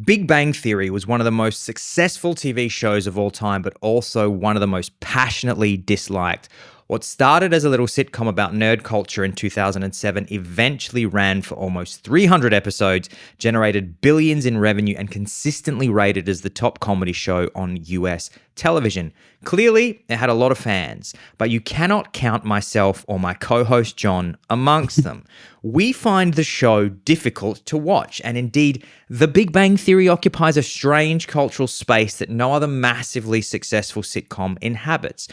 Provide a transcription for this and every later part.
Big Bang Theory was one of the most successful TV shows of all time, but also one of the most passionately disliked. What started as a little sitcom about nerd culture in 2007 eventually ran for almost 300 episodes, generated billions in revenue, and consistently rated as the top comedy show on US television. Clearly, it had a lot of fans, but you cannot count myself or my co-host John amongst them. We find the show difficult to watch, and indeed, The Big Bang Theory occupies a strange cultural space that no other massively successful sitcom inhabits.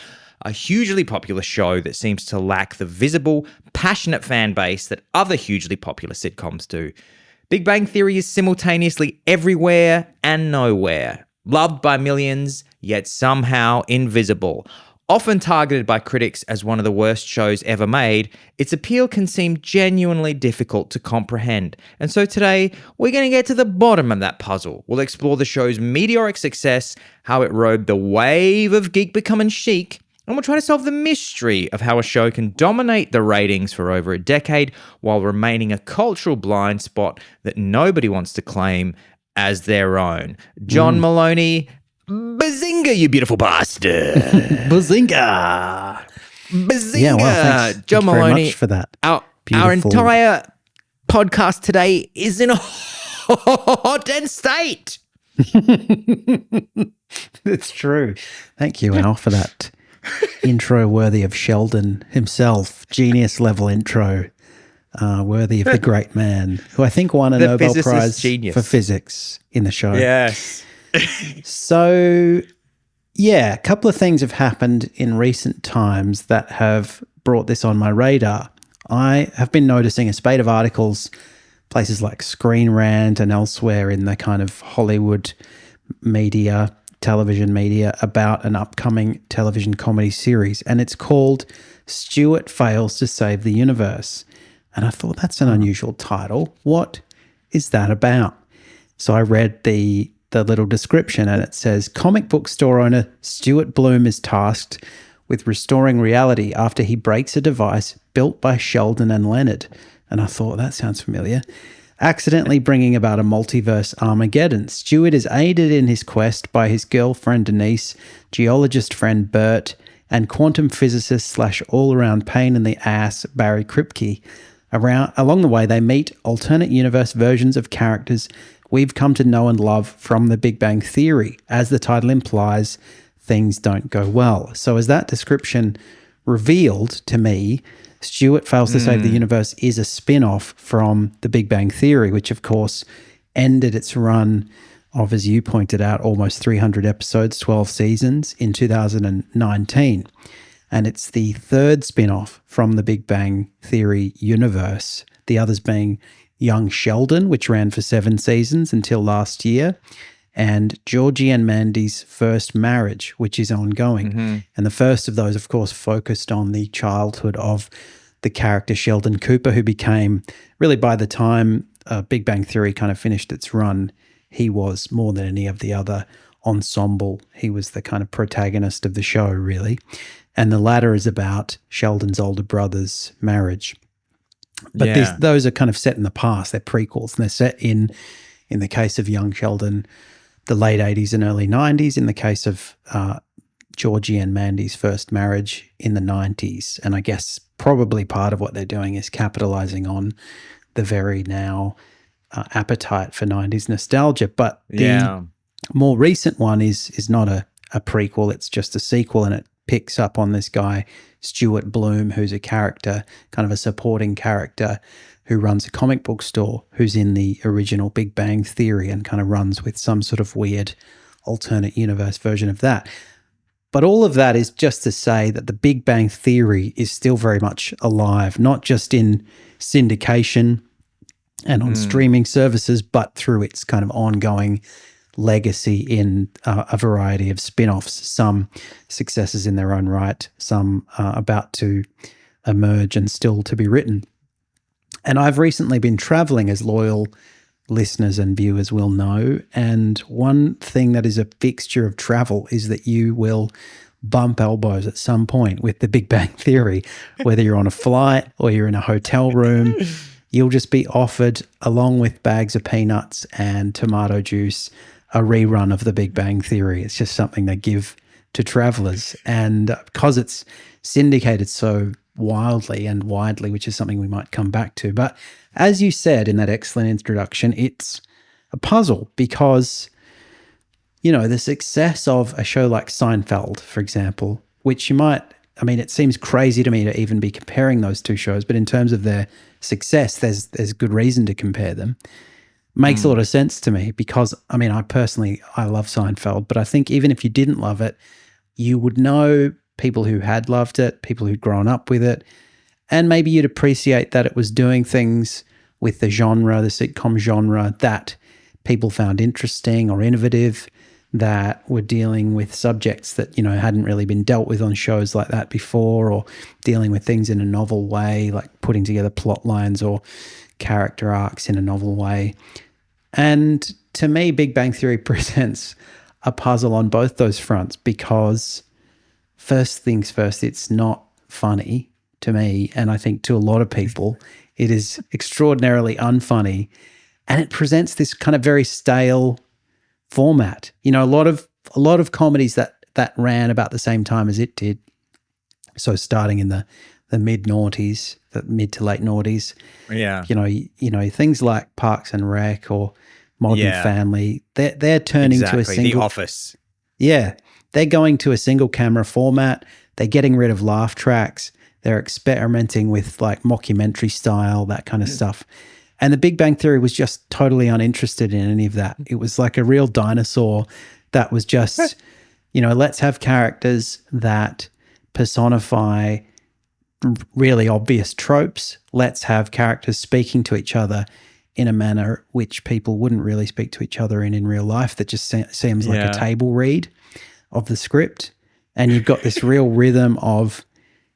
A hugely popular show that seems to lack the visible, passionate fan base that other hugely popular sitcoms do. Big Bang Theory is simultaneously everywhere and nowhere. Loved by millions, yet somehow invisible. Often targeted by critics as one of the worst shows ever made, its appeal can seem genuinely difficult to comprehend. And so today, we're going to get to the bottom of that puzzle. We'll explore the show's meteoric success, how it rode the wave of geek becoming chic, and we'll try to solve the mystery of how a show can dominate the ratings for over a decade while remaining a cultural blind spot that nobody wants to claim as their own. John Maloney, bazinga, you beautiful bastard. Bazinga. Bazinga. Yeah, well, thanks. John Thank you Maloney, very much for that. Our Beautiful. entire podcast today is in a hot and state. It's true. Thank you, Al, for that intro worthy of Sheldon himself. Genius level intro. Worthy of the great man who I think won a The Nobel physicist Prize genius. for physics in the show. Yes. So, yeah, a couple of things have happened in recent times that have brought this on my radar. I have been noticing a spate of articles, places like Screen Rant and elsewhere in the kind of Hollywood media, television media, about an upcoming television comedy series. And it's called Stuart Fails to Save the Universe. And I thought, that's an unusual title. What is that about? So I read the little description, and it says, comic book store owner Stuart Bloom is tasked with restoring reality after he breaks a device built by Sheldon and Leonard. And I thought, that sounds familiar. Accidentally bringing about a multiverse Armageddon. Stuart is aided in his quest by his girlfriend Denise, geologist friend Bert, and quantum physicist / all-around pain in the ass Barry Kripke. Along the way, they meet alternate universe versions of characters we've come to know and love from The Big Bang Theory. As the title implies, things don't go well. So as that description revealed to me, Stuart Fails to Save the Universe is a spin-off from The Big Bang Theory, which of course ended its run of, as you pointed out, almost 300 episodes, 12 seasons in 2019. And it's the third spin-off from the Big Bang Theory universe, the others being Young Sheldon, which ran for 7 seasons until last year, and Georgie and Mandy's First Marriage, which is ongoing. And the first of those, of course, focused on the childhood of the character Sheldon Cooper, who became, really by the time Big Bang Theory kind of finished its run, he was more than any of the other ensemble. He was the kind of protagonist of the show, really. And the latter is about Sheldon's older brother's marriage. But those are kind of set in the past. They're prequels, and they're set in the case of Young Sheldon, the late 80s and early 90s, in the case of Georgie and Mandy's First Marriage in the 90s. And I guess probably part of what they're doing is capitalizing on the very now appetite for 90s nostalgia. But the more recent one is not a prequel, it's just a sequel, and it picks up on this guy, Stuart Bloom, who's a character, kind of a supporting character, who runs a comic book store, who's in the original Big Bang Theory and kind of runs with some sort of weird alternate universe version of that. But all of that is just to say that the Big Bang Theory is still very much alive, not just in syndication and on streaming services, but through its kind of ongoing legacy in a variety of spin-offs, some successes in their own right, some about to emerge and still to be written. And I've recently been traveling, as loyal listeners and viewers will know, and one thing that is a fixture of travel is that you will bump elbows at some point with the Big Bang Theory, whether you're on a flight or you're in a hotel room. you'll just be offered, along with bags of peanuts and tomato juice, a rerun of The Big Bang Theory. It's just something they give to travelers. And because it's syndicated so wildly and widely, which is something we might come back to. But as you said in that excellent introduction, it's a puzzle because, the success of a show like Seinfeld, for example, which it seems crazy to me to even be comparing those two shows, but in terms of their success, there's good reason to compare them. Makes a lot of sense to me because, I love Seinfeld, but I think even if you didn't love it, you would know people who had loved it, people who'd grown up with it, and maybe you'd appreciate that it was doing things with the sitcom genre, that people found interesting or innovative, that were dealing with subjects that, hadn't really been dealt with on shows like that before, or dealing with things in a novel way, like putting together plot lines or character arcs in a novel way. And to me, Big Bang Theory presents a puzzle on both those fronts because, first things first, it's not funny to me, and I think to a lot of people, it is extraordinarily unfunny, and it presents this kind of very stale format. A lot of comedies that ran about the same time as it did, so starting in the mid noughties, the mid to late noughties. Yeah. Things like Parks and Rec or Modern Family, they're turning to a single. The Office. Yeah, they're going to a single camera format. They're getting rid of laugh tracks. They're experimenting with like mockumentary style, that kind of stuff. And The Big Bang Theory was just totally uninterested in any of that. It was like a real dinosaur that was just, let's have characters that personify really obvious tropes. Let's have characters speaking to each other in a manner which people wouldn't really speak to each other in real life, that just seems like a table read of the script. And you've got this real rhythm of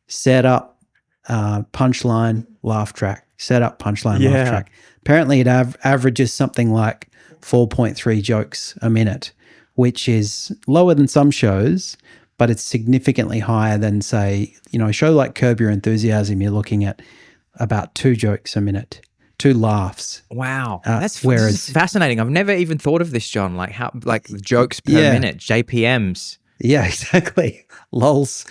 setup, punchline, laugh track, setup, punchline, laugh track. Apparently it averages something like 4.3 jokes a minute, which is lower than some shows, but it's significantly higher than, say, a show like Curb Your Enthusiasm. You're looking at about 2 jokes a minute, 2 laughs. Wow. This is fascinating. I've never even thought of this, John, like jokes per minute, JPMs. Yeah, exactly. Lols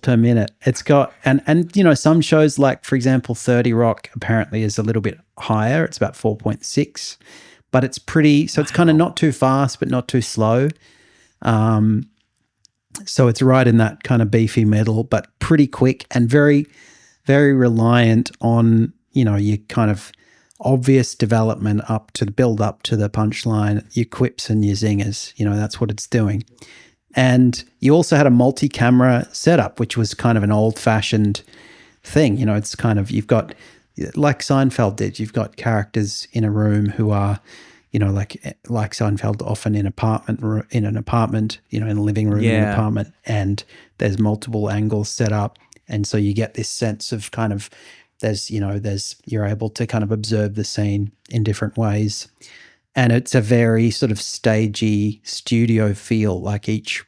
per minute. It's got, and some shows like, for example, 30 Rock apparently is a little bit higher. It's about 4.6, but it's pretty, so it's kind of not too fast, but not too slow. So it's right in that kind of beefy middle, but pretty quick and very, very reliant on, your kind of obvious development build up to the punchline, your quips and your zingers. That's what it's doing. And you also had a multi-camera setup, which was kind of an old-fashioned thing. It's kind of, you've got, like Seinfeld did, you've got characters in a room who are, like Seinfeld, often in an apartment, in a living room in an apartment, and there's multiple angles set up. And so you get this sense of kind of, you're able to kind of observe the scene in different ways. And it's a very sort of stagey studio feel. Like each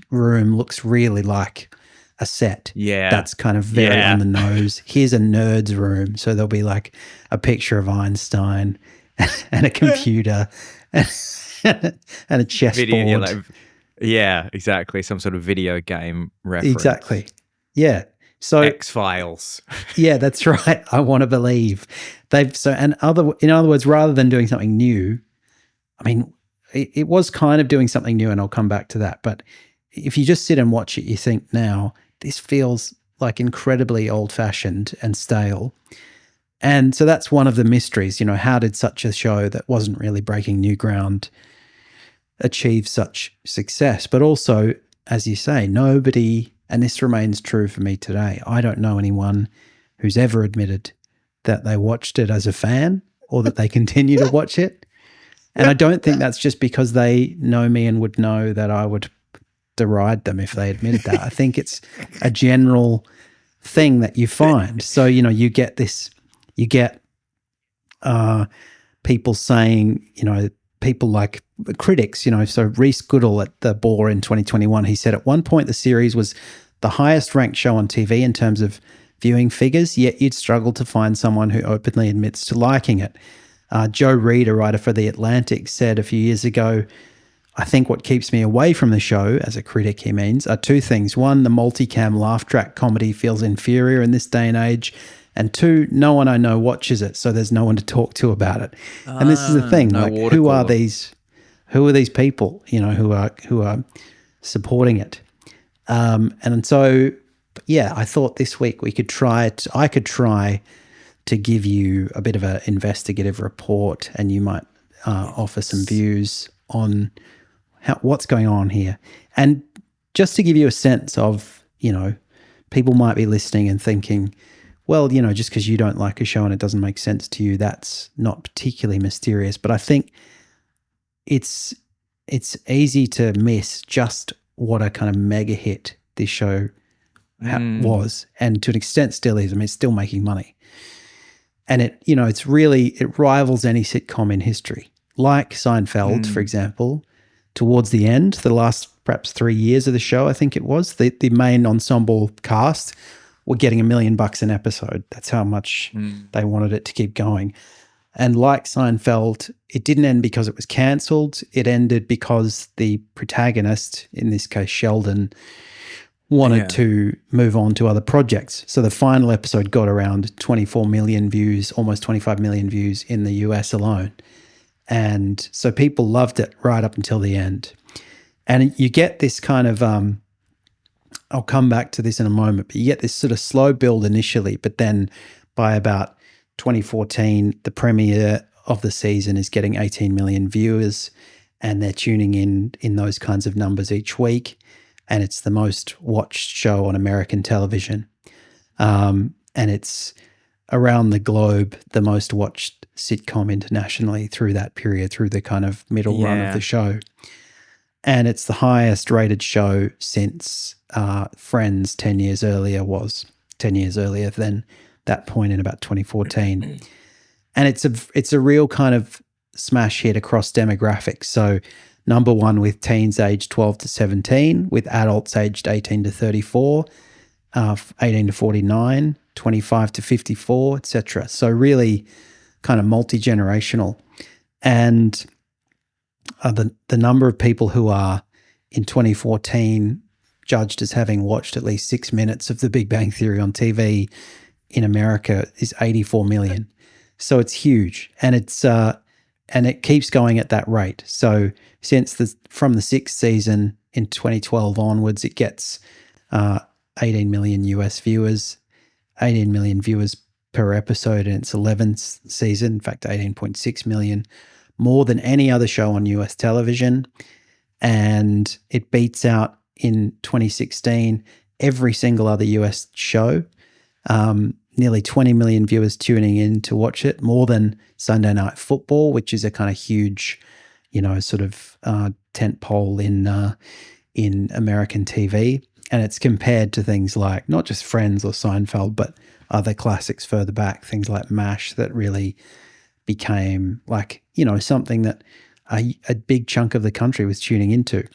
room looks really like a set. Yeah. That's kind of very on the nose. Here's a nerd's room. So there'll be like a picture of Einstein and a computer and a chessboard. Yeah, exactly. Some sort of video game reference. Exactly. Yeah. So X-Files. Yeah, that's right. I want to believe in other words, rather than doing something new, it was kind of doing something new, and I'll come back to that. But if you just sit and watch it, you think now this feels like incredibly old-fashioned and stale. And so that's one of the mysteries. How did such a show that wasn't really breaking new ground achieve such success? But also, as you say, nobody. And this remains true for me today. I don't know anyone who's ever admitted that they watched it as a fan or that they continue to watch it. And I don't think that's just because they know me and would know that I would deride them if they admitted that. I think it's a general thing that you find. So, you get people saying, people like critics, so Reese Goodall at The Bore in 2021, he said at one point the series was the highest ranked show on TV in terms of viewing figures, yet you'd struggle to find someone who openly admits to liking it. Joe Reed, a writer for The Atlantic, said a few years ago, I think what keeps me away from the show, as a critic he means, are two things. One, the multicam laugh track comedy feels inferior in this day and age. And two, no one I know watches it, so there's no one to talk to about it. And this is the thing, no like water who are cooler. who are these people, who are supporting it? And so, yeah, I thought this week I could try to give you a bit of an investigative report, and you might offer some views on what's going on here. And just to give you a sense of, people might be listening and thinking, well, just because you don't like a show and it doesn't make sense to you, that's not particularly mysterious. But I think it's easy to miss just what a kind of mega hit this show was, and to an extent still is. I mean, it's still making money. And it rivals any sitcom in history. Like Seinfeld, for example, towards the end, the last perhaps 3 years of the show, I think it was, the main ensemble cast were getting $1 million an episode. That's how much they wanted it to keep going. And like Seinfeld, it didn't end because it was cancelled. It ended because the protagonist, in this case Sheldon, wanted to move on to other projects. So the final episode got around 24 million views, almost 25 million views in the US alone. And so people loved it right up until the end. And you get this kind of, I'll come back to this in a moment, but you get this sort of slow build initially, but then by about 2014, the premiere of the season is getting 18 million viewers, and they're tuning in those kinds of numbers each week. And it's the most watched show on American television. And it's around the globe, the most watched sitcom internationally through that period, through the kind of middle run of the show. And it's the highest rated show since Friends 10 years earlier than that point in about 2014. And it's a real kind of smash hit across demographics. So number one with teens aged 12 to 17, with adults aged 18 to 34, 18 to 49, 25 to 54, etc. So really kind of multi-generational. And the number of people who are in 2014 judged as having watched at least 6 minutes of The Big Bang Theory on TV in America is 84 million. So it's huge, and it keeps going at that rate. So from the sixth season in 2012 onwards, it gets 18 million US viewers, 18 million viewers per episode in its 11th season. In fact, 18.6 million, more than any other show on US television. And it beats out in 2016 every single other US show. Nearly 20 million viewers tuning in to watch it, more than Sunday Night Football, which is a kind of huge, sort of tent pole in American TV. And it's compared to things like not just Friends or Seinfeld, but other classics further back, things like MASH, that really became like, something that a big chunk of the country was tuning into.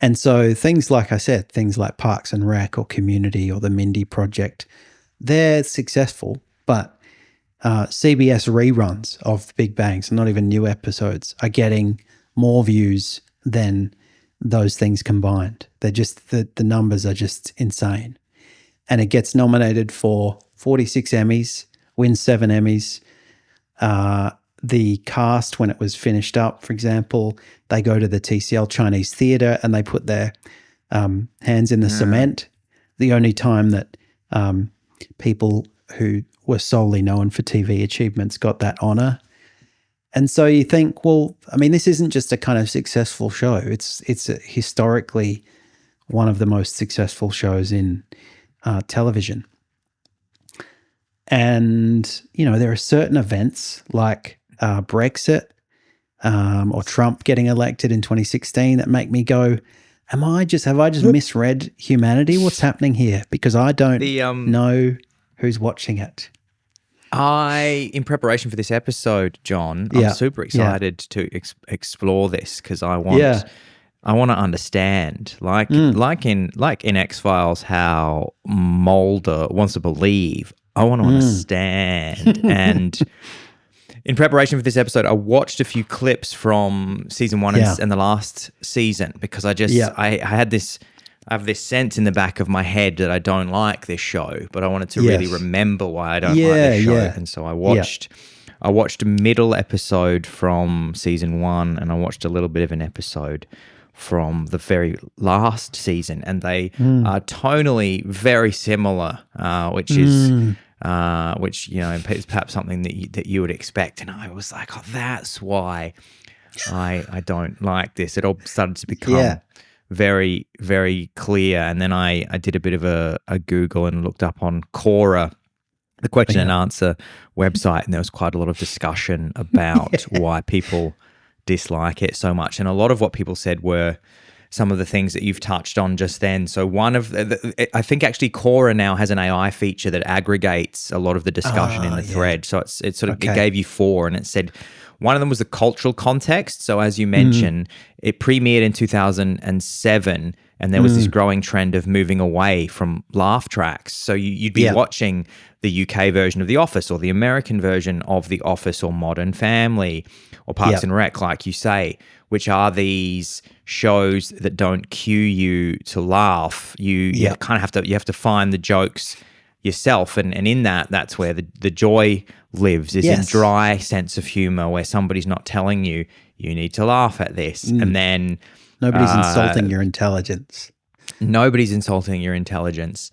And so things like I said, things like Parks and Rec or Community or the Mindy Project, they're successful, but CBS reruns of The Big Bang, so not even new episodes, are getting more views than those things combined. They're just, the numbers are just insane. And it gets nominated for 46 Emmys, wins 7 Emmys. The cast, when it was finished up, for example, they go to the TCL Chinese Theatre and they put their hands in the cement. The only time that people who were solely known for TV achievements got that honor. And so you think, well, I mean, this isn't just a kind of successful show. It's historically one of the most successful shows in television. And, there are certain events like Brexit or Trump getting elected in 2016 that make me go, have I just misread humanity? What's happening here? Because I don't know who's watching it. In preparation for this episode, John, I'm super excited to explore this, because I want I want to understand, like in X-Files, how Mulder wants to believe. I want to understand. And in preparation for this episode, I watched a few clips from season one and the last season, because I have this sense in the back of my head that I don't like this show, but I wanted to really remember why I don't like this show. And so I watched a middle episode from season one, and I watched a little bit of an episode from the very last season, and they are tonally very similar, which is is perhaps something that you would expect. And I was like, oh, that's why I don't like this. It all started to become very, very clear. And then I did a bit of a Google and looked up on Quora, the question and answer website, and there was quite a lot of discussion about why people dislike it so much. And a lot of what people said were some of the things that you've touched on just then. So one of I think actually Quora now has an AI feature that aggregates a lot of the discussion in the thread. So it gave you four, and it said one of them was the cultural context. So as you mentioned, it premiered in 2007, and there was this growing trend of moving away from laugh tracks. So you'd be watching the UK version of The Office, or the American version of The Office, or Modern Family, or Parks and Rec, like you say, which are these shows that don't cue you to laugh. You kind of have to find the jokes yourself, and in that's where the joy lives, is in dry sense of humor, where somebody's not telling you need to laugh at this, and then nobody's insulting your intelligence. Nobody's insulting your intelligence.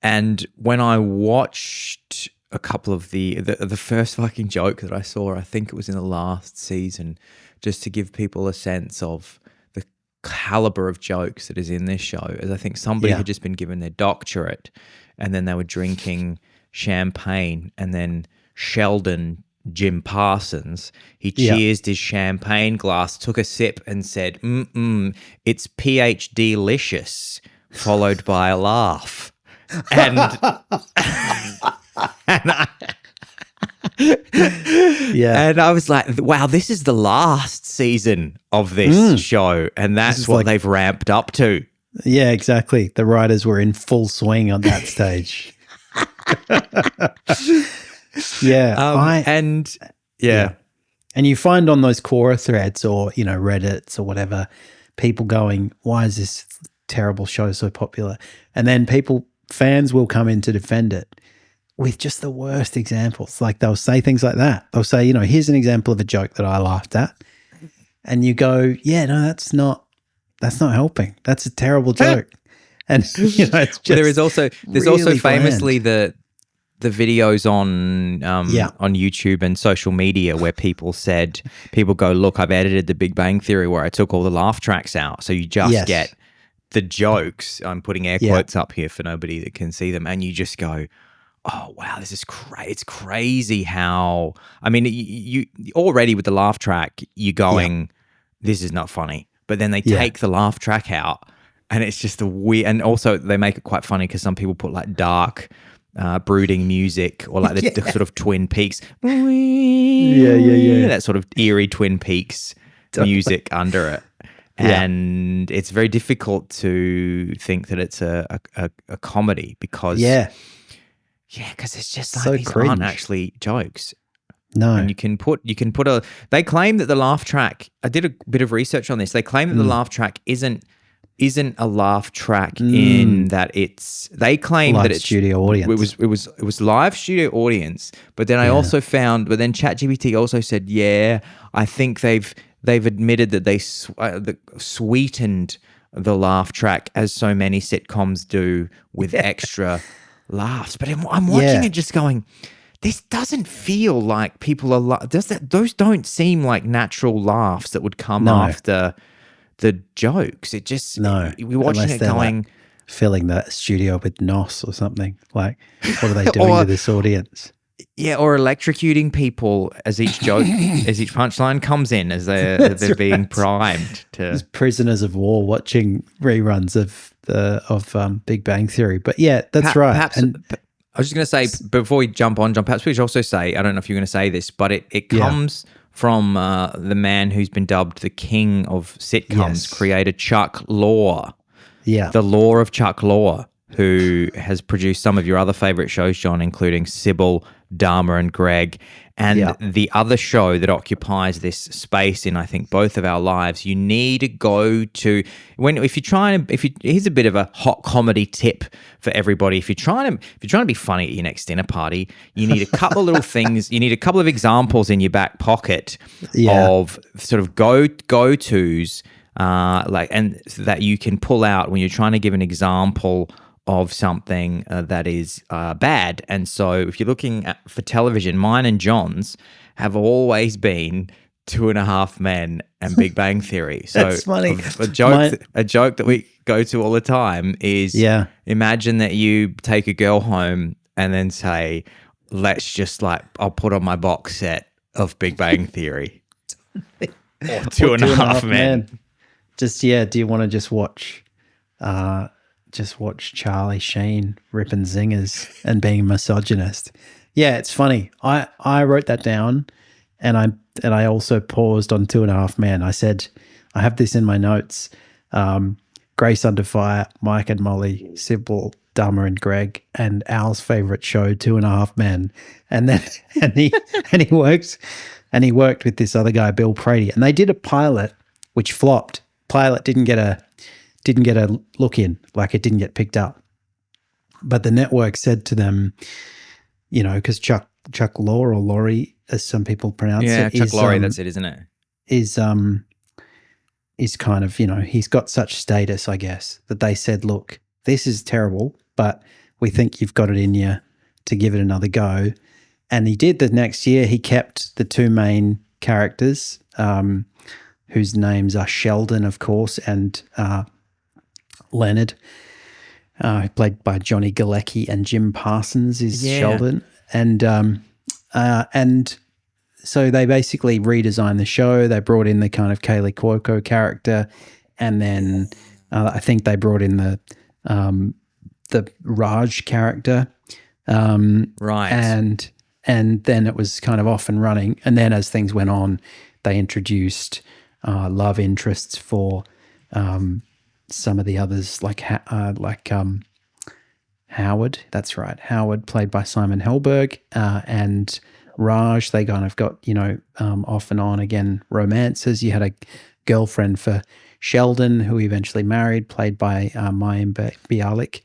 And when I watched a couple of the first fucking joke that I saw, I think it was in the last season, just to give people a sense of the caliber of jokes that is in this show, as I think somebody had just been given their doctorate, and then they were drinking champagne, and then Sheldon, Jim Parsons, he cheersed his champagne glass, took a sip, and said, it's PhD-licious, followed by a laugh. And, and I was like, wow, this is the last season of this show, and that's what they've ramped up to. Yeah, exactly. The writers were in full swing on that stage. And you find on those Quora threads, or Reddits or whatever, people going, why is this terrible show so popular? And then fans will come in to defend it with just the worst examples. Like, they'll say things like that. They'll say, here's an example of a joke that I laughed at, and you go, that's not helping. That's a terrible joke. And it's just there's also famously the videos on YouTube and social media where people go, look, I've edited The Big Bang Theory where I took all the laugh tracks out, so you just get the jokes. I'm putting air quotes up here for nobody that can see them, and you just go, oh wow, this is crazy. It's crazy how, I mean, you already with the laugh track, you're going, this is not funny, but then they take the laugh track out, and it's just a weird, and also they make it quite funny because some people put like dark brooding music, or like the sort of Twin Peaks, that sort of eerie Twin Peaks music under it. And it's very difficult to think that it's a comedy, because because it's just like, so these aren't actually jokes. No. And you can put they claim that the laugh track, I did a bit of research on this, they claim that the laugh track isn't a laugh track in that they claim live that it's studio audience. It was live studio audience, but then I also found, but then ChatGPT also said, I think they've admitted that they sweetened the laugh track, as so many sitcoms do, with extra laughs. But I'm watching it just going, this doesn't feel like people are those don't seem like natural laughs that would come after the jokes. It just, we're watching it going, like filling that studio with NOS or something. Like, what are they doing to this audience? Yeah, or electrocuting people as each joke, as each punchline comes in, as they're being primed to. As prisoners of war watching reruns of Big Bang Theory. But that's right. Perhaps, I was just going to say, before we jump on, John, perhaps we should also say, I don't know if you're going to say this, but it comes from the man who's been dubbed the king of sitcoms, Yes. creator Chuck Lorre. Yeah. The Law of Chuck Lorre, who has produced some of your other favorite shows, John, including Sybil, Dharma, and Greg. And Yeah. the other show that occupies this space in, I think, both of our lives, you need to go to here's a bit of a hot comedy tip for everybody. If you're trying to be funny at your next dinner party, you need a couple of little things. You need a couple of examples in your back pocket Yeah. of sort of go-tos. And that you can pull out when you're trying to give an example of something that is bad. And so if you're looking for television, mine and John's have always been Two and a Half Men and Big Bang Theory. So That's funny. A joke that we go to all the time is imagine that you take a girl home and then say, let's just I'll put on my box set of Big Bang Theory. Or Two and a Half Men. Do you want to just watch Charlie Sheen ripping zingers and being a misogynist? Yeah, it's funny. I wrote that down, and I also paused on Two and a Half Men. I said, I have this in my notes. Grace Under Fire, Mike and Molly, Sybil, Dharma and Greg, and Al's favorite show, Two and a Half Men. And then he worked with this other guy, Bill Prady, and they did a pilot which flopped. Pilot didn't get a look in, it didn't get picked up. But the network said to them, because Chuck Lorre or Laurie, as some people pronounce it, Chuck Lorre, that's it, isn't it? Is kind of, he's got such status, I guess, that they said, look, this is terrible, but we think you've got it in you to give it another go. And he did. The next year, he kept the two main characters, whose names are Sheldon, of course, and Leonard, played by Johnny Galecki, and Jim Parsons is Sheldon. And so they basically redesigned the show. They brought in the kind of Kaylee Cuoco character, and then I think they brought in the Raj character. Right. And then it was kind of off and running. And then as things went on, they introduced love interests for some of the others, like Howard. That's right, Howard, played by Simon Helberg, and Raj. They kind of got off and on again romances. You had a girlfriend for Sheldon, who he eventually married, played by Mayim Bialik.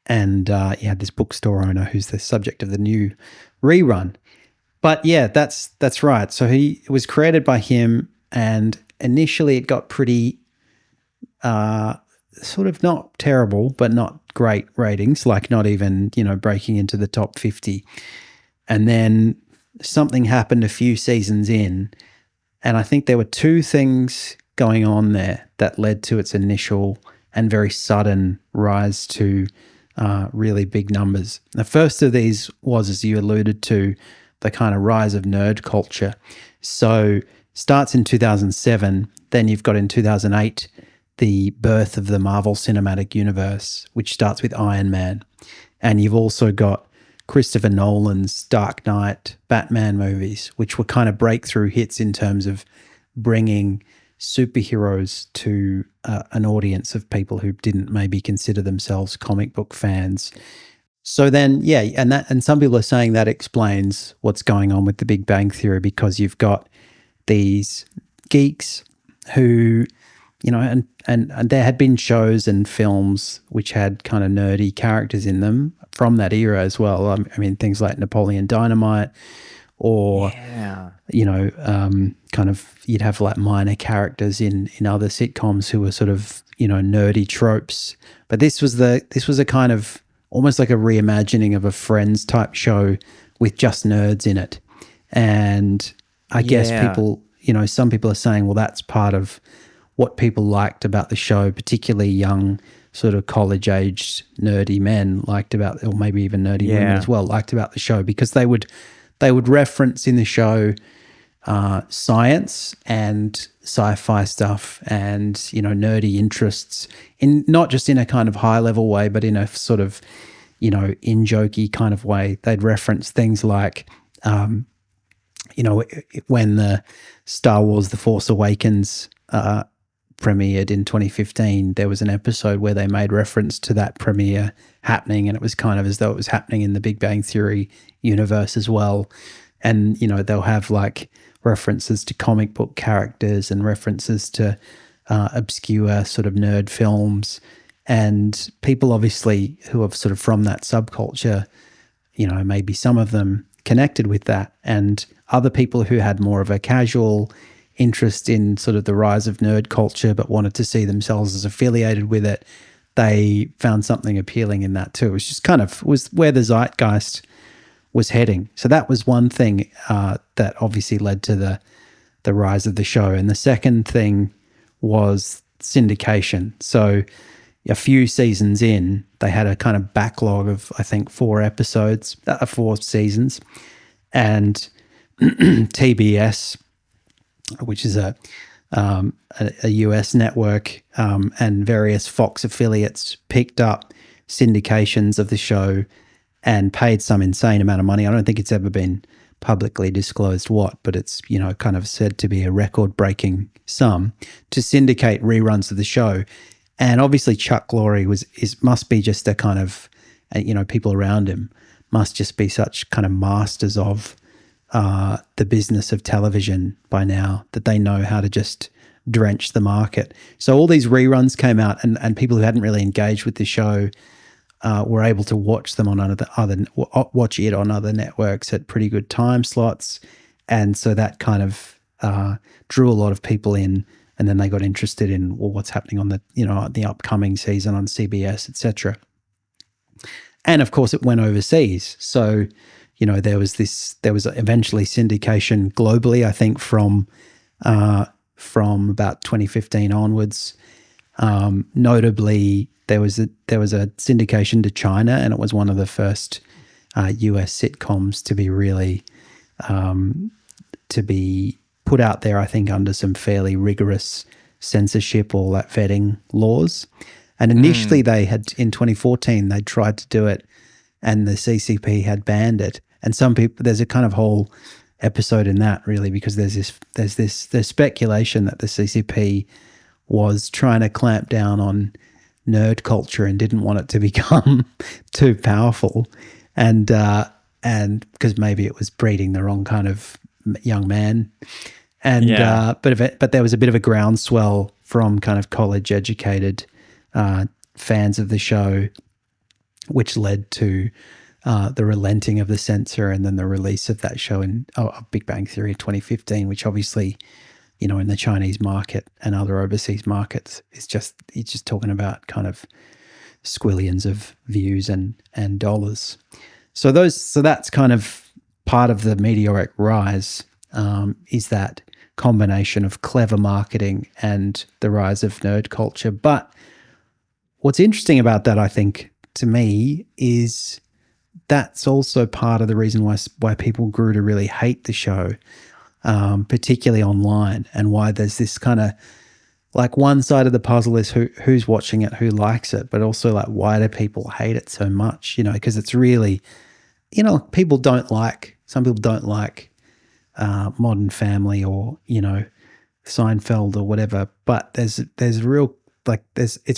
And you had this bookstore owner who's the subject of the new rerun. But yeah, that's right. So it was created by him, and initially it got pretty sort of not terrible, but not great ratings, not even, breaking into the top 50. And then something happened a few seasons in, and I think there were two things going on there that led to its initial and very sudden rise to really big numbers. The first of these was, as you alluded to, the kind of rise of nerd culture. So starts in 2007, then you've got in 2008 the birth of the Marvel Cinematic Universe, which starts with Iron Man. And you've also got Christopher Nolan's Dark Knight, Batman movies, which were kind of breakthrough hits in terms of bringing superheroes to an audience of people who didn't maybe consider themselves comic book fans. So then, and some people are saying that explains what's going on with the Big Bang Theory, because you've got these geeks who, and there had been shows and films which had kind of nerdy characters in them from that era as well. I mean, things like Napoleon Dynamite, or kind of, you'd have minor characters in other sitcoms who were sort of nerdy tropes. But this was a kind of almost like a reimagining of a Friends type show with just nerds in it. And I guess people, some people are saying, well, that's part of what people liked about the show, particularly young sort of college-aged nerdy men liked about, or maybe even nerdy women as well, liked about the show, because they would reference in the show science and sci-fi stuff and, nerdy interests, in not just in a kind of high-level way, but in a sort of, in-jokey kind of way. They'd reference things like when the Star Wars The Force Awakens premiered in 2015, there was an episode where they made reference to that premiere happening, and it was kind of as though it was happening in the Big Bang Theory universe as well. And, they'll have like references to comic book characters and references to obscure sort of nerd films. And people obviously who are sort of from that subculture, maybe some of them connected with that. And other people who had more of a casual interest in sort of the rise of nerd culture but wanted to see themselves as affiliated with it, they found something appealing in that too. It was just was where the zeitgeist was heading. So that was one thing that obviously led to the rise of the show. And the second thing was syndication. So a few seasons in, they had a kind of backlog of, I think, 4 seasons. And TBS, which is a US network, and various Fox affiliates picked up syndications of the show and paid some insane amount of money. I don't think it's ever been publicly disclosed what, but it's, kind of said to be a record-breaking sum to syndicate reruns of the show. And obviously Chuck Lorre must be just a kind of, people around him must just be such kind of masters of the business of television by now that they know how to just drench the market. So all these reruns came out, and people who hadn't really engaged with the show were able to watch them on watch it on other networks at pretty good time slots. And so that kind of drew a lot of people in. And then they got interested in what's happening on the upcoming season on CBS, etc. And of course, it went overseas. So, there was eventually syndication globally. I think from about 2015 onwards. Notably, there was a syndication to China, and it was one of the first US sitcoms to be really to be put out there, I think, under some fairly rigorous censorship or that vetting laws. And initially they had, in 2014, they tried to do it and the CCP had banned it. And some people, there's a kind of whole episode in that really, because there's speculation that the CCP was trying to clamp down on nerd culture and didn't want it to become too powerful. And because maybe it was breeding the wrong kind of young man. And but there was a bit of a groundswell from kind of college educated fans of the show, which led to the relenting of the censor and then the release of that show in Big Bang Theory in 2015, which obviously, in the Chinese market and other overseas markets it's just talking about kind of squillions of views and dollars. So that's kind of part of the meteoric rise, is that combination of clever marketing and the rise of nerd culture. But what's interesting about that, I think, to me, is that's also part of the reason why people grew to really hate the show, particularly online, and why there's this kind of like one side of the puzzle is who's watching it, who likes it, but also like why do people hate it so much? Because it's really, some people don't like Modern Family or Seinfeld or whatever, but it's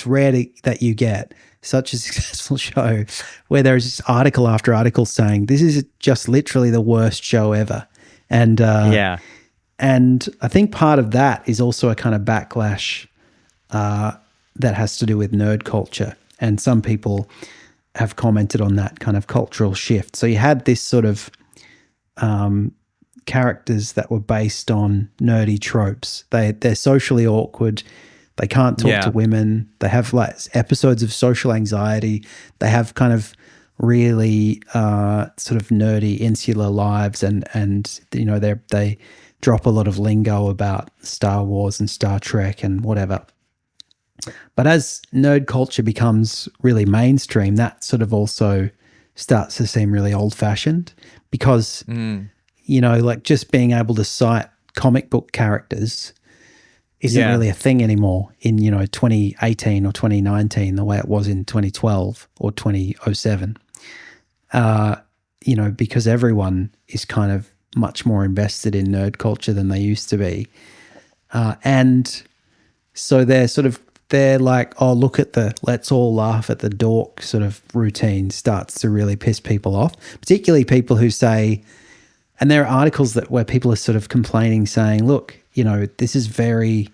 rare that you get such a successful show where there's just article after article saying this is just literally the worst show ever. And and I think part of that is also a kind of backlash that has to do with nerd culture, and some people have commented on that kind of cultural shift. So you had this sort of characters that were based on nerdy tropes. They're socially awkward. They can't talk to women. They have like episodes of social anxiety. They have kind of really sort of nerdy, insular lives, and they drop a lot of lingo about Star Wars and Star Trek and whatever. But as nerd culture becomes really mainstream, that sort of also starts to seem really old-fashioned because, like just being able to cite comic book characters isn't really a thing anymore in, 2018 or 2019 the way it was in 2012 or 2007, because everyone is kind of much more invested in nerd culture than they used to be. And so they're like, oh, look at the let's all laugh at the dork sort of routine starts to really piss people off, particularly people who say, and there are articles where people are sort of complaining, saying, look, this is very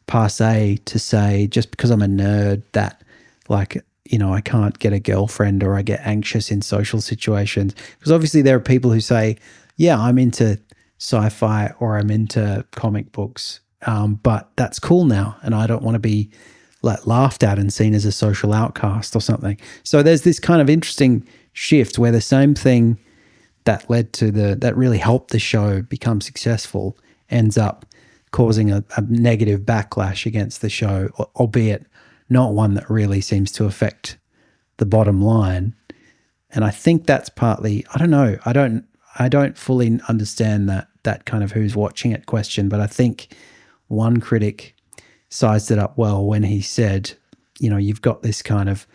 passe to say just because I'm a nerd that like, I can't get a girlfriend or I get anxious in social situations. Because obviously there are people who say, yeah, I'm into sci-fi or I'm into comic books, but that's cool now and I don't want to be laughed at and seen as a social outcast or something. So there's this kind of interesting shift where the same thing that led to that really helped the show become successful ends up causing a negative backlash against the show, albeit not one that really seems to affect the bottom line. And I think that's partly, I don't know, I don't fully understand that kind of who's watching it question, but I think one critic sized it up well when he said, you've got this kind of,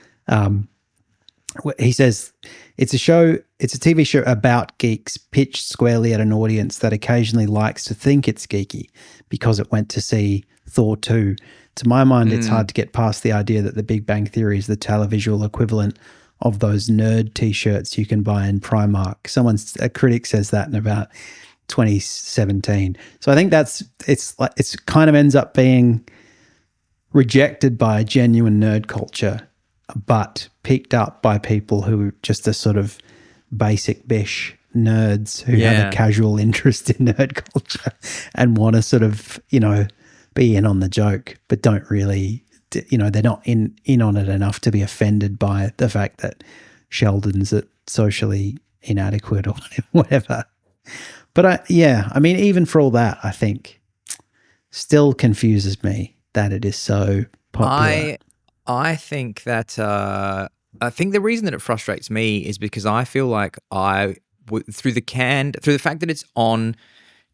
he says, it's a TV show about geeks pitched squarely at an audience that occasionally likes to think it's geeky because it went to see Thor 2. To my mind, it's hard to get past the idea that The Big Bang Theory is the televisual equivalent of those nerd T-shirts you can buy in Primark. A critic says that in about 2017. So I think it's kind of ends up being rejected by genuine nerd culture, but picked up by people who just are sort of basic bish nerds who have a casual interest in nerd culture and want to sort of, be in on the joke, but don't really, they're not in on it enough to be offended by the fact that Sheldon's socially inadequate or whatever. But even for all that, I think still confuses me that it is so popular. I think that I think the reason that it frustrates me is because I feel like through the fact that it's on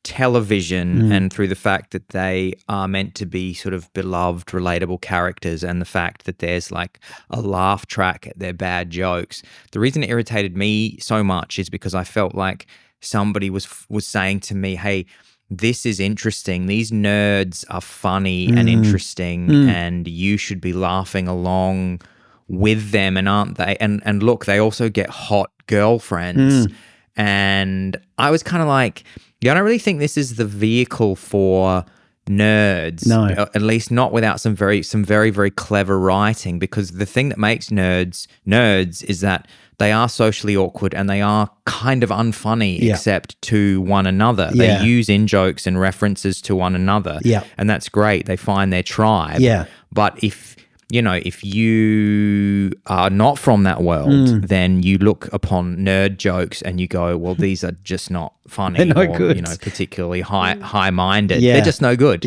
television and through the fact that they are meant to be sort of beloved, relatable characters, and the fact that there's like a laugh track at their bad jokes, the reason it irritated me so much is because I felt like somebody was saying to me, hey, this is interesting. These nerds are funny and interesting and you should be laughing along with them, and aren't they? And look, they also get hot girlfriends. And I was kind of like, I don't really think this is the vehicle for nerds. No. At least not without some very, very clever writing, because the thing that makes nerds is that they are socially awkward and they are kind of unfunny except to one another. They use in-jokes and references to one another. And that's great. They find their tribe. But if you are not from that world, then you look upon nerd jokes and you go, well, these are just not funny. They're no or, good. Particularly high-minded. They're just no good.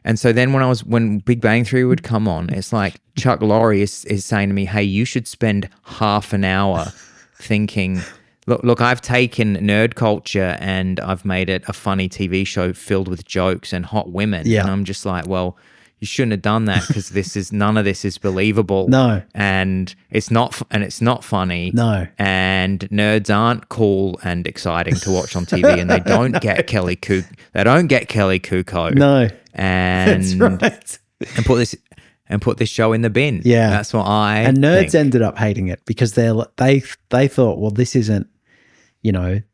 And so then when Big Bang Theory would come on, it's like Chuck Lorre is saying to me, hey, you should spend half an hour thinking, look, I've taken nerd culture and I've made it a funny TV show filled with jokes and hot women. And I'm just like, well, you shouldn't have done that because none of this is believable. No. And it's not funny. No. And nerds aren't cool and exciting to watch on TV, and they don't get Kelly Kuko. No. And that's right. and put this show in the bin. Yeah. That's what I And nerds think. ended up hating it because they thought, well, this isn't,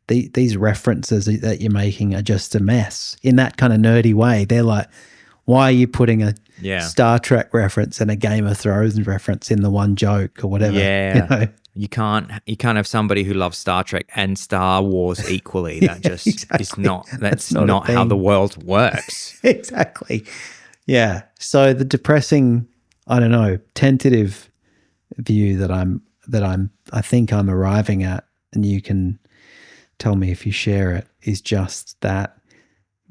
these references that you're making are just a mess in that kind of nerdy way. They're like, why are you putting a Star Trek reference and a Game of Thrones reference in the one joke or whatever? Yeah. You can't have somebody who loves Star Trek and Star Wars equally. That just is not. That's not how the world works. Exactly. Yeah. So the depressing, tentative view that I think I'm arriving at, and you can tell me if you share it, is just that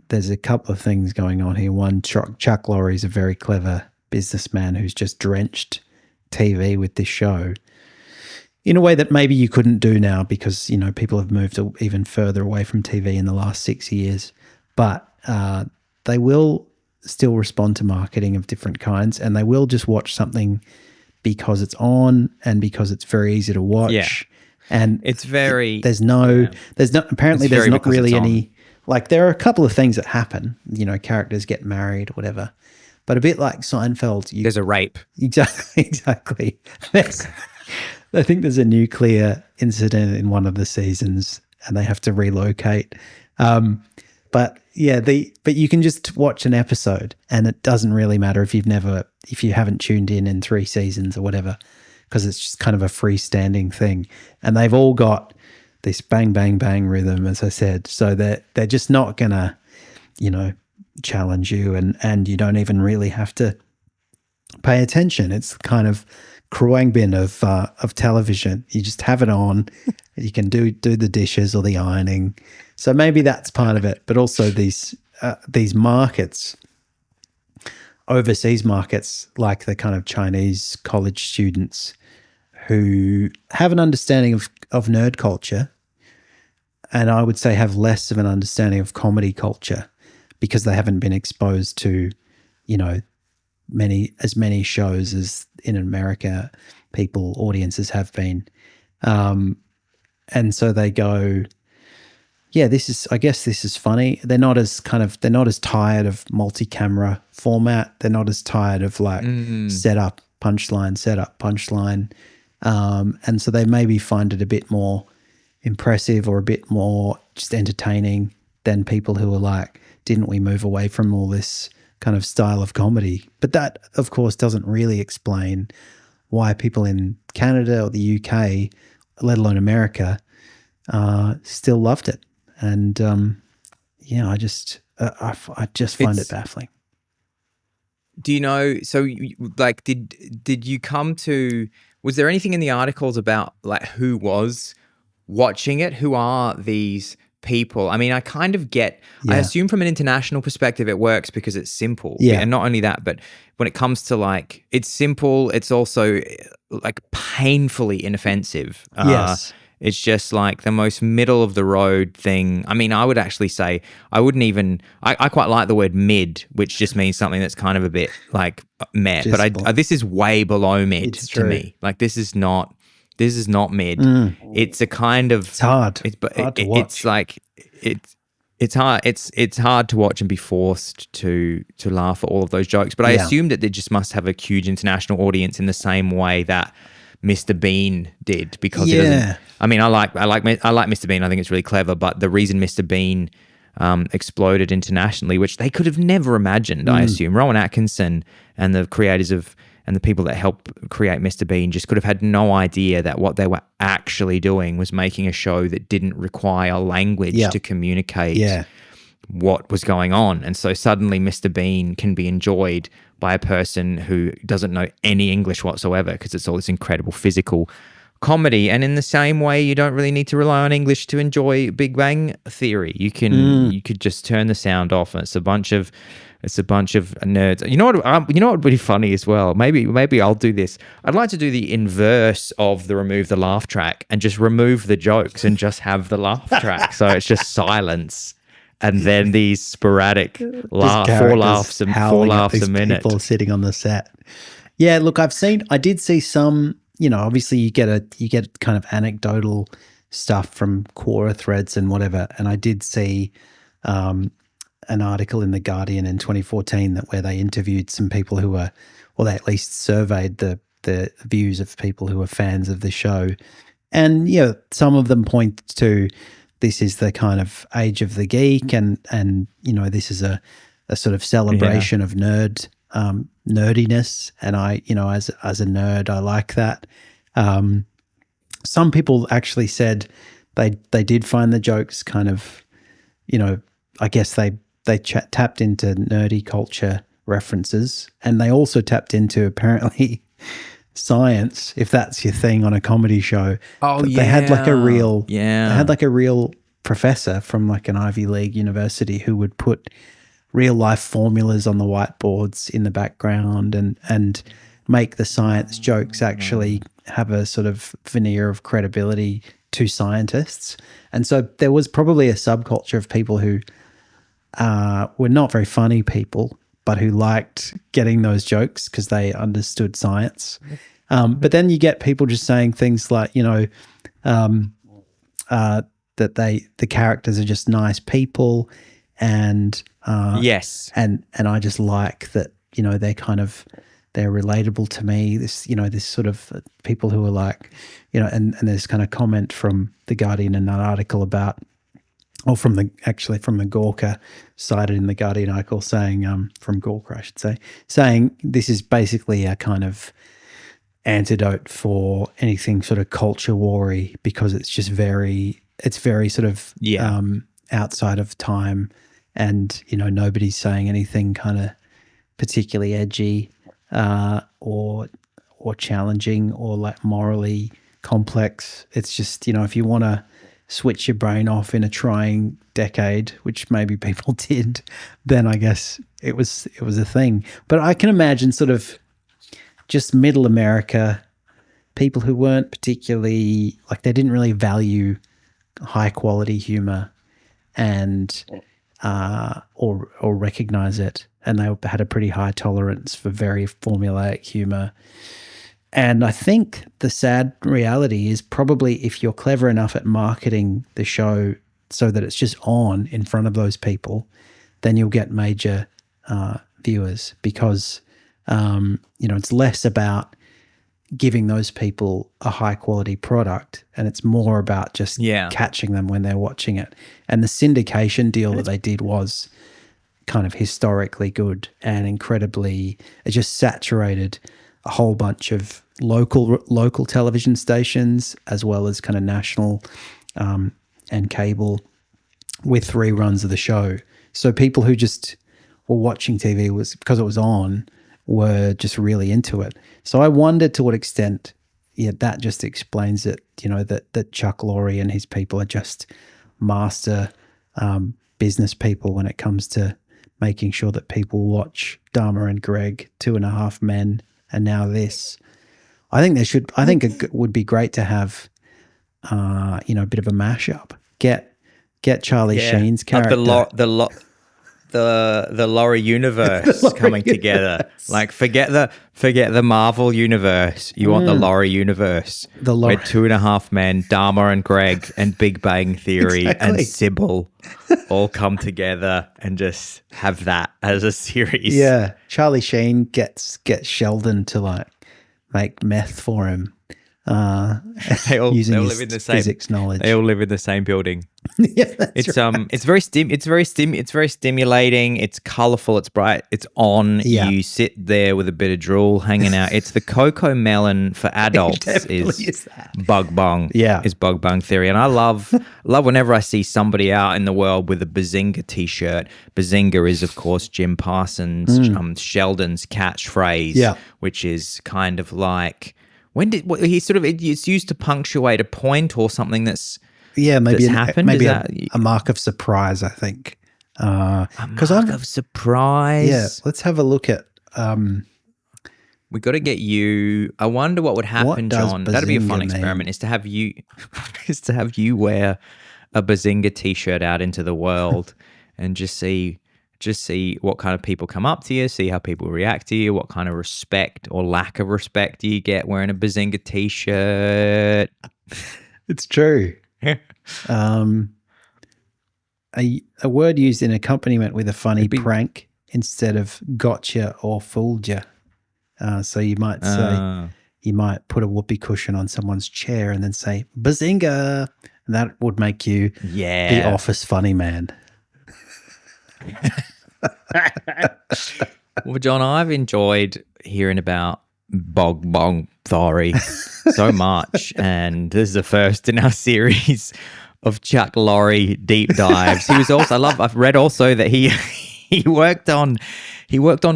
there's a couple of things going on here. One, Chuck Lorre is a very clever businessman who's just drenched TV with this show in a way that maybe you couldn't do now because, people have moved even further away from TV in the last 6 years. But they will still respond to marketing of different kinds, and they will just watch something because it's on and because it's very easy to watch. And It's very there's not apparently It's there's very not because really it's on. any, like there are a couple of things that happen, characters get married, whatever. But a bit like Seinfeld, There's a rape. exactly. I think there's a nuclear incident in one of the seasons and they have to relocate. But yeah, but you can just watch an episode and it doesn't really matter if you haven't tuned in 3 seasons or whatever, because it's just kind of a freestanding thing. And they've all got this bang, bang, bang rhythm, as I said. So they're just not gonna, challenge you, and you don't even really have to pay attention. It's kind of crewing bin of television. You just have it on. You can do the dishes or the ironing. So maybe that's part of it. But also these markets, overseas markets, like the kind of Chinese college students who have an understanding of nerd culture, and I would say have less of an understanding of comedy culture because they haven't been exposed to, many shows as in America audiences have been. And so they go, yeah, I guess this is funny. They're not as tired of multi-camera format. They're not as tired of like setup, punchline. And so they maybe find it a bit more impressive or a bit more just entertaining than people who are like, didn't we move away from all this kind of style of comedy? But that, of course, doesn't really explain why people in Canada or the UK, let alone America, still loved it. And I just find it baffling. Do you know? So, like, did you come to? Was there anything in the articles about like who was watching it? Who are these people? I mean, I kind of get. Yeah. I assume from an international perspective, it works because it's simple. Yeah. And not only that, but when it comes to like, it's simple. It's also like painfully inoffensive. Yes. It's just like the most middle of the road thing. I mean, I would actually say I wouldn't even. I quite like the word mid, which just means something that's kind of a bit like meh. But this is way below mid to me. Like this is not mid. It's a kind of. It's hard. It's hard to watch. It's like it's hard. It's hard to watch and be forced to laugh at all of those jokes. But I assume that they just must have a huge international audience in the same way that Mr. Bean did, because it doesn't. I mean, I like Mr. Bean. I think it's really clever. But the reason Mr. Bean exploded internationally, which they could have never imagined, I assume, Rowan Atkinson and the creators and the people that helped create Mr. Bean just could have had no idea that what they were actually doing was making a show that didn't require language to communicate what was going on. And so suddenly Mr. Bean can be enjoyed by a person who doesn't know any English whatsoever, because it's all this incredible physical comedy. And in the same way, you don't really need to rely on English to enjoy Big Bang Theory. You could just turn the sound off, and it's a bunch of nerds. You know what would be funny as well? Maybe I'll do this. I'd like to do the inverse of the remove the laugh track and just remove the jokes and just have the laugh track. So it's just silence. And then these sporadic 4 laughs a minute. People sitting on the set. Yeah, look, I did see some, obviously you get kind of anecdotal stuff from Quora threads and whatever. And I did see an article in The Guardian in 2014 where they interviewed some people who were, or they at least surveyed the views of people who were fans of the show. And, some of them point to, this is the kind of age of the geek, and this is a sort of celebration of nerdiness. And I, as a nerd, I like that. Some people actually said they did find the jokes kind of, I guess they tapped into nerdy culture references, and they also tapped into apparently science, if that's your thing on a comedy show. They had like a real professor from like an Ivy League university who would put real life formulas on the whiteboards in the background and make the science jokes actually have a sort of veneer of credibility to scientists. And so there was probably a subculture of people who were not very funny people, but who liked getting those jokes because they understood science. But then you get people just saying things like, that the characters are just nice people, and Yes. and I just like that, you know, they're relatable to me. This, you know, this sort of people who are like, you know, and there's kind of comment from The Guardian in that article about, or from the Gawker, cited in the Guardian article, saying from Gawker, I should say, saying this is basically a kind of antidote for anything sort of culture war-y, because it's just very sort of outside of time, and, you know, nobody's saying anything kind of particularly edgy or challenging or like morally complex. It's just, you know, if you want to switch your brain off in a trying decade, which maybe people did, then I guess it was a thing. But I can imagine sort of just middle America, people who weren't particularly, like, they didn't really value high quality humor and or recognize it, and they had a pretty high tolerance for very formulaic humor. And I think the sad reality is probably if you're clever enough at marketing the show so that it's just on in front of those people, then you'll get major viewers, because you know, it's less about giving those people a high quality product, and it's more about just catching them when they're watching it. And the syndication deal that they did was kind of historically good and incredibly, it just saturated a whole bunch of local television stations as well as kind of national and cable with reruns of the show. So people who just were watching TV was because it was on, were just really into it. So I wonder to what extent, that just explains it, you know, that Chuck Lorre and his people are just master business people when it comes to making sure that people watch Dharma and Greg, 2.5 Men, and now this. I think it would be great to have, you know, a bit of a mashup. Get Charlie Sheen's character. The Laurie universe coming together. Like, forget the Marvel universe. You want the Laurie universe. Where 2.5 Men, Dharma and Greg, and Big Bang Theory and Sybil all come together and just have that as a series. Yeah, Charlie Sheen gets Sheldon to like make meth for him. They all using live in the same physics knowledge. They all live in the same building. Yeah, it's very stimulating. It's colorful. It's bright. It's on. Yeah. You sit there with a bit of drool hanging out. It's the Coco Melon for adults. is that. Bug Bung. Yeah, is Bug Bung Theory, and I love whenever I see somebody out in the world with a Bazinga T-shirt. Bazinga is, of course, Jim Parsons, Sheldon's catchphrase, which is kind of like. It's used to punctuate a point or something that's maybe happened. Maybe a mark of surprise, I think. A mark of surprise. Yeah, let's have a look at. We got to get you. I wonder what would happen, John. That'd be a fun experiment. Is to have you wear a Bazinga T-shirt out into the world and just see what kind of people come up to you, see how people react to you, what kind of respect or lack of respect do you get wearing a Bazinga T-shirt. It's true. A word used in accompaniment with a funny prank instead of gotcha or fooled ya. So you might say, you might put a whoopee cushion on someone's chair and then say, Bazinga. And that would make you the office funny man. Well, John, I've enjoyed hearing about Bog Bong Theory so much, and this is the first in our series of Chuck Lorre deep dives. He was also I've read also that he worked on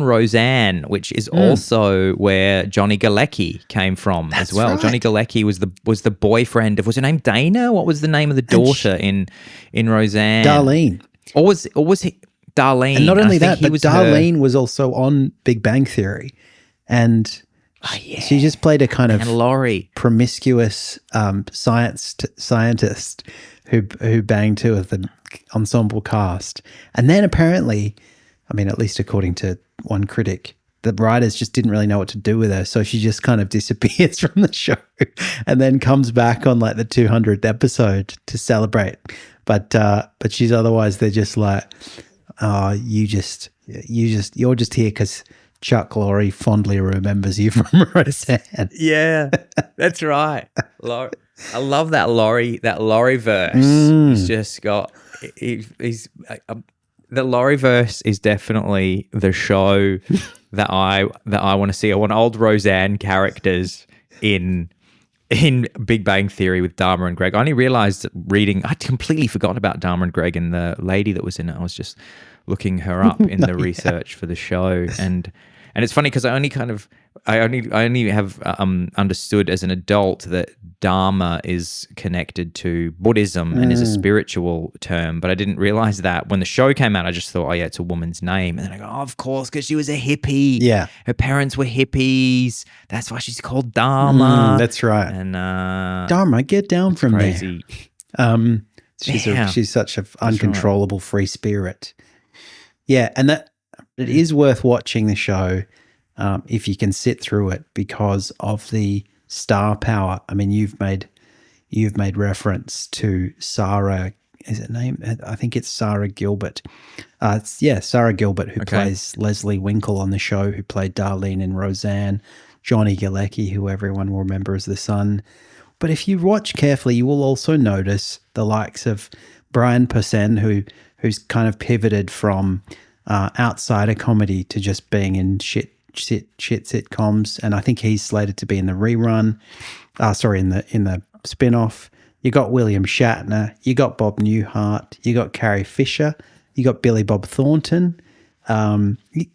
Roseanne, which is also where Johnny Galecki came from as well. Right. Johnny Galecki was the boyfriend of, was her name Dana? What was the name of the daughter in Roseanne? Darlene. Or was he Darlene? And not only that, but Darlene was also on Big Bang Theory, and she just played a kind of promiscuous scientist who banged two of the ensemble cast. And then apparently, I mean, at least according to one critic, the writers just didn't really know what to do with her. So she just kind of disappears from the show and then comes back on like the 200th episode to celebrate. But she's otherwise, they're just like, oh, you're just here because Chuck Lorre fondly remembers you from Roseanne. Yeah, that's right. I love that Laurie verse. He's just got he's the Laurie verse is definitely the show that I want to see. I want old Roseanne characters in Big Bang Theory with Dharma and Greg. I only realized reading, I'd completely forgotten about Dharma and Greg and the lady that was in it. I was just looking her up in the research for the show, and it's funny because I only have understood as an adult that Dharma is connected to Buddhism and is a spiritual term, but I didn't realize that when the show came out. I just thought, oh yeah, it's a woman's name, and then I go, oh, of course, because she was a hippie. Yeah, her parents were hippies. That's why she's called Dharma. That's right. And Dharma, get down from crazy. There. She's such an uncontrollable free spirit. Yeah, and that it is worth watching the show if you can sit through it because of the star power. I mean, you've made reference to Sarah. Is it named? I think it's Sarah Gilbert. Sarah Gilbert, who plays Leslie Winkle on the show, who played Darlene in Roseanne. Johnny Galecki, who everyone will remember as the son. But if you watch carefully, you will also notice the likes of Brian Posehn, who's kind of pivoted from outsider comedy to just being in shit sitcoms, and I think he's slated to be in the rerun. In the spinoff. You got William Shatner, you got Bob Newhart, you got Carrie Fisher, you got Billy Bob Thornton,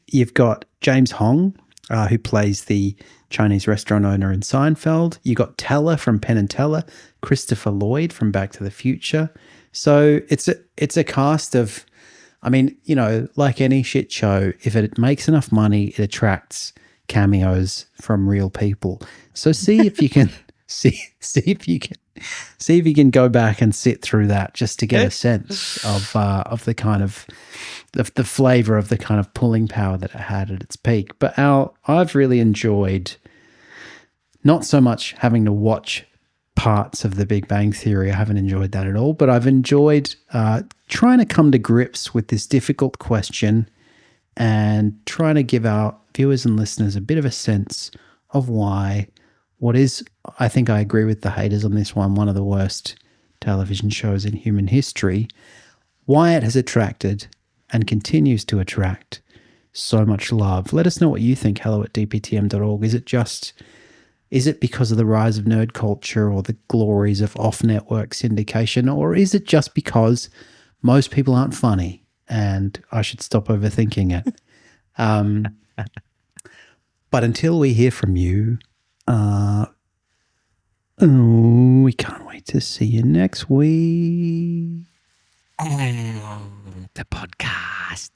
you've got James Hong, who plays the Chinese restaurant owner in Seinfeld. You got Teller from Penn and Teller, Christopher Lloyd from Back to the Future. So it's a cast of, I mean, you know, like any shit show, if it makes enough money, it attracts cameos from real people. So see if you can see if you can go back and sit through that just to get a sense of the kind of the flavor of the kind of pulling power that it had at its peak. But I've really enjoyed not so much having to watch parts of the Big Bang Theory. I haven't enjoyed that at all, but I've enjoyed trying to come to grips with this difficult question and trying to give our viewers and listeners a bit of a sense of why what is, I think I agree with the haters on this one of the worst television shows in human history, why it has attracted and continues to attract so much love. Let us know what you think, hello@dptm.org. Is it because of the rise of nerd culture or the glories of off-network syndication, or is it just because most people aren't funny and I should stop overthinking it? But until we hear from you, we can't wait to see you next week. The podcast.